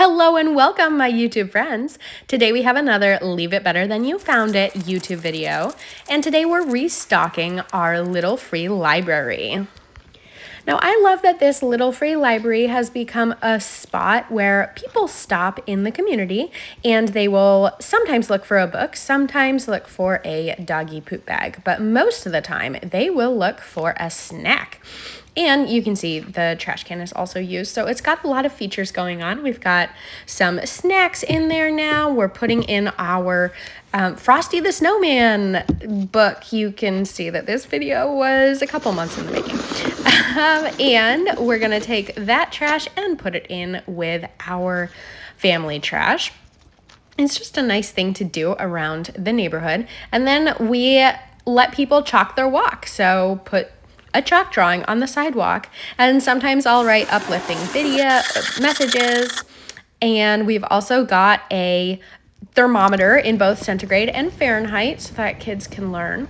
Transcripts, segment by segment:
Hello and welcome, my YouTube friends. Today we have another Leave It Better Than You Found It YouTube video, and today we're restocking our little free library. Now, I love that this little free library has become a spot where people stop in the community and they will sometimes look for a book, sometimes look for a doggy poop bag, but most of the time they will look for a snack. And you can see the trash can is also used. So it's got a lot of features going on. We've got some snacks in there now. We're putting in our Frosty the Snowman book. You can see that this video was a couple months in the making. And we're gonna take that trash and put it in with our family trash. It's just a nice thing to do around the neighborhood. And then we let people chalk their walk. So put a chalk drawing on the sidewalk, and sometimes I'll write uplifting video messages. And we've also got a thermometer in both centigrade and Fahrenheit so that kids can learn.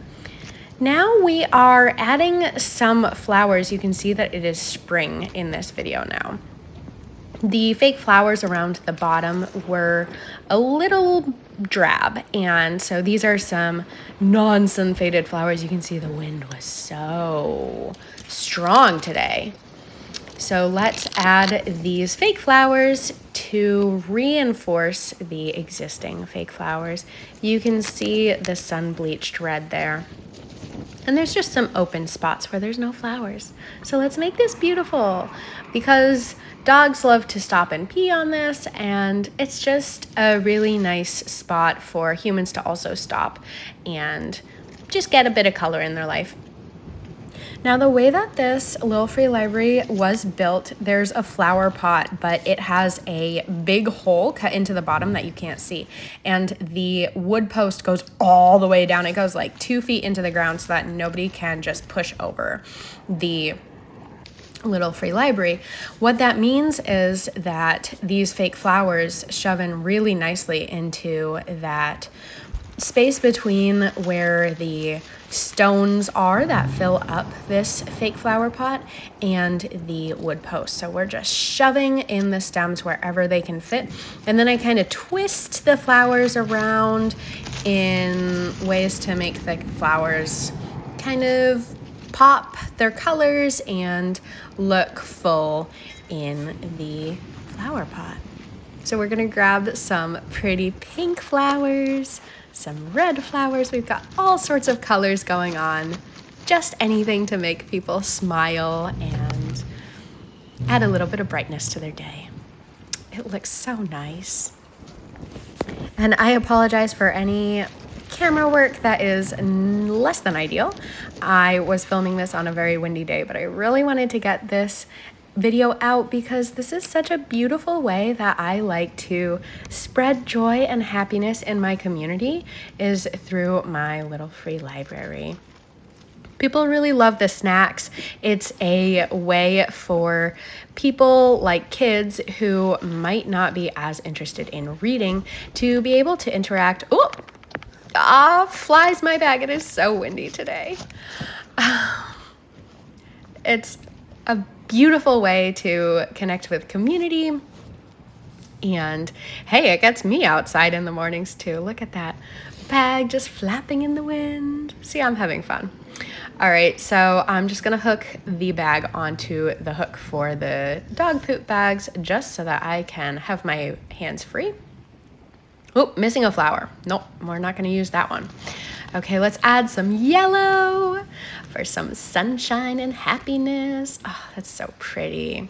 Now we are adding some flowers. You can see that it is spring in this video now. The fake flowers around the bottom were a little drab, and so these are some non-sun faded flowers. You can see the wind was so strong today. So let's add these fake flowers to reinforce the existing fake flowers. You can see the sun bleached red there. And there's just some open spots where there's no flowers. So let's make this beautiful, because dogs love to stop and pee on this, and it's just a really nice spot for humans to also stop and just get a bit of color in their life. Now, the way that this little free library was built, there's a flower pot, but it has a big hole cut into the bottom that you can't see. And the wood post goes all the way down. It goes like 2 feet into the ground so that nobody can just push over the little free library. What that means is that these fake flowers shove in really nicely into that space between where the stones are that fill up this fake flower pot and the wood post. So we're just shoving in the stems wherever they can fit. And then I kind of twist the flowers around in ways to make the flowers kind of pop their colors and look full in the flower pot. So we're gonna grab some pretty pink flowers, some red flowers. We've got all sorts of colors going on. Just anything to make people smile and add a little bit of brightness to their day. It looks so nice. And I apologize for any camera work that is less than ideal. I was filming this on a very windy day, but I really wanted to get this video out because this is such a beautiful way that I like to spread joy and happiness in my community, is through my little free library. People really love the snacks. It's a way for people like kids who might not be as interested in reading to be able to interact. Flies my bag. It is so windy today. It's a beautiful way to connect with community. And hey, it gets me outside in the mornings too. Look at that bag just flapping in the wind. See, I'm having fun. All right, so I'm just gonna hook the bag onto the hook for the dog poop bags just so that I can have my hands free. Oh, missing a flower. Nope, we're not gonna use that one. Okay, let's add some yellow for some sunshine and happiness. Oh, that's so pretty.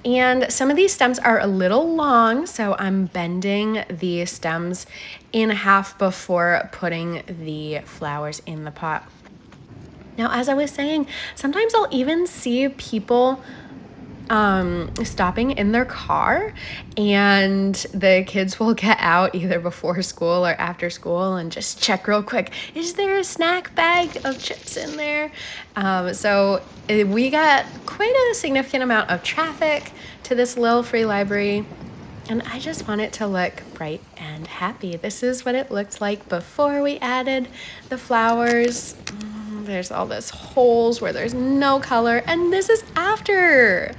And some of these stems are a little long, so I'm bending the stems in half before putting the flowers in the pot. Now, as I was saying, sometimes I'll even see people stopping in their car, and the kids will get out either before school or after school and just check real quick, is there a snack bag of chips in there? So we got quite a significant amount of traffic to this little free library, and I just want it to look bright and happy. This is what it looked like before we added the flowers. There's all those holes where there's no color, and this is after.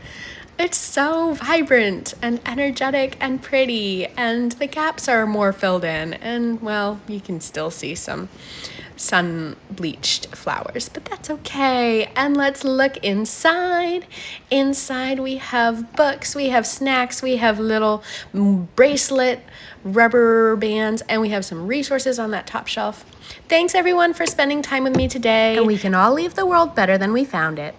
It's so vibrant and energetic and pretty, and the gaps are more filled in, and well, you can still see some sun bleached flowers, but that's okay. And let's look inside. Inside we have books, we have snacks, we have little bracelet rubber bands, and we have some resources on that top shelf. Thanks everyone for spending time with me today, and we can all leave the world better than we found it.